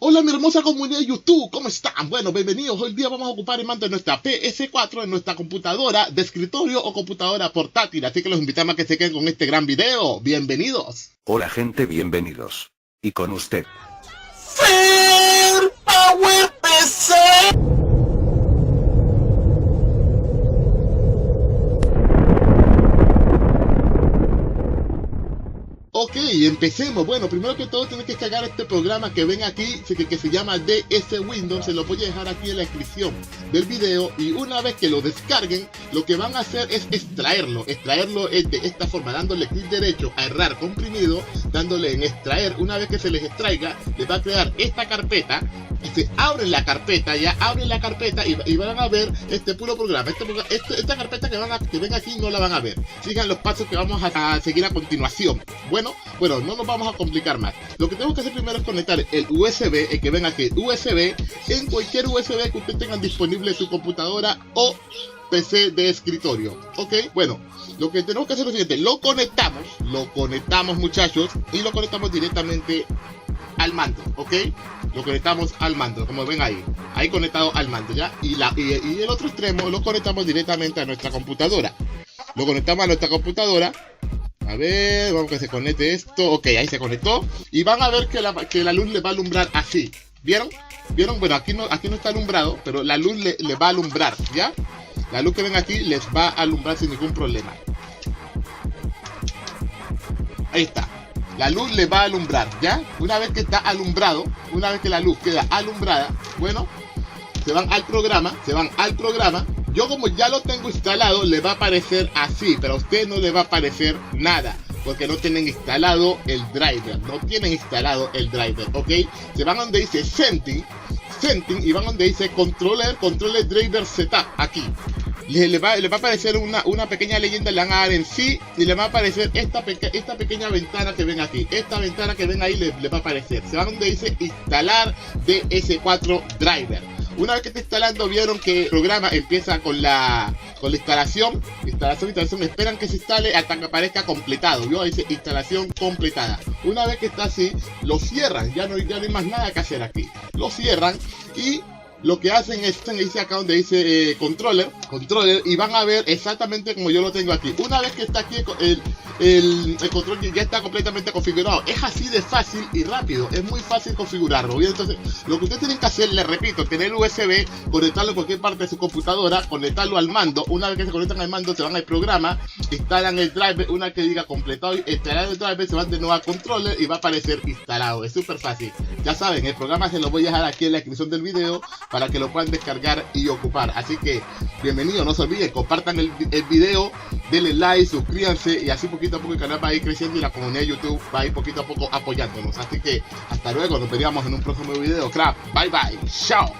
Hola mi hermosa comunidad de YouTube, ¿cómo están? Bueno, bienvenidos. Hoy día vamos a ocupar el mando de nuestra PS4 en nuestra computadora de escritorio o computadora portátil. Así que los invitamos a que se queden con este gran video. Bienvenidos. Hola gente, bienvenidos. Y con usted. Fair Power PC. Ok, empecemos. Bueno, primero que todo tienes que descargar este programa que ven aquí, que se llama DS Windows. Se lo voy a dejar aquí en la descripción del video. Y una vez que lo descarguen, lo que van a hacer es extraerlo. Extraerlo es de esta forma, dándole clic derecho a errar comprimido, dándole en extraer. Una vez que se les extraiga, les va a crear esta carpeta. Abren la carpeta, y van a ver este puro programa. Esta carpeta que ven aquí no la van a ver. Sigan los pasos que vamos a seguir a continuación. Bueno, no nos vamos a complicar más. Lo que tenemos que hacer primero es conectar el USB, el que ven aquí, USB, en cualquier USB que ustedes tengan disponible en su computadora o PC de escritorio. Ok, bueno, lo que tenemos que hacer es lo siguiente: lo conectamos muchachos, y lo conectamos directamente al mando, ok. Lo conectamos al mando, como ven ahí conectado al mando, ya. Y el otro extremo lo conectamos directamente a nuestra computadora. Lo conectamos a nuestra computadora. A ver, vamos que se conecte esto. Ok, ahí se conectó. Y van a ver que la luz le va a alumbrar así. ¿Vieron? Bueno, aquí no está alumbrado, pero la luz le va a alumbrar, ¿ya? La luz que ven aquí les va a alumbrar sin ningún problema. Ahí está. La luz le va a alumbrar, ¿ya? Una vez que está alumbrado, una vez que la luz queda alumbrada, bueno, se van al programa. Yo, como ya lo tengo instalado, le va a aparecer así, pero a usted no le va a aparecer nada, porque no tienen instalado el driver, ¿ok? Se van donde dice Setting, y van donde dice Controller Driver Setup, aquí. Le va a aparecer una pequeña leyenda, le van a dar en sí, y le va a aparecer esta pequeña ventana que ven aquí. Esta ventana que ven ahí le va a aparecer. Se van donde dice Instalar DS4 Driver. Una vez que está instalando, vieron que el programa empieza con la instalación. Esperan que se instale hasta que aparezca completado. ¿Vio? Dice instalación completada. Una vez que está así, lo cierran. Ya no hay más nada que hacer aquí. Lo cierran y lo que hacen es, dice acá donde dice controller, y van a ver exactamente como yo lo tengo aquí. Una vez que está aquí el control ya está completamente configurado. Es así de fácil y rápido, es muy fácil configurarlo. Bien, entonces lo que ustedes tienen que hacer, les repito, tener USB, conectarlo en cualquier parte de su computadora, conectarlo al mando. Una vez que se conectan al mando, se van al programa, instalan el driver. Una vez que diga completado, instalar el driver, se van de nuevo al controller y va a aparecer instalado. Es súper fácil. Ya saben, el programa se lo voy a dejar aquí en la descripción del video para que lo puedan descargar y ocupar. Así que bienvenido, no se olviden, compartan el video, denle like, suscríbanse, y así poquito a poco el canal va a ir creciendo y la comunidad de YouTube va a ir poquito a poco apoyándonos. Así que hasta luego, nos veríamos en un próximo video. Crap, bye bye, chao.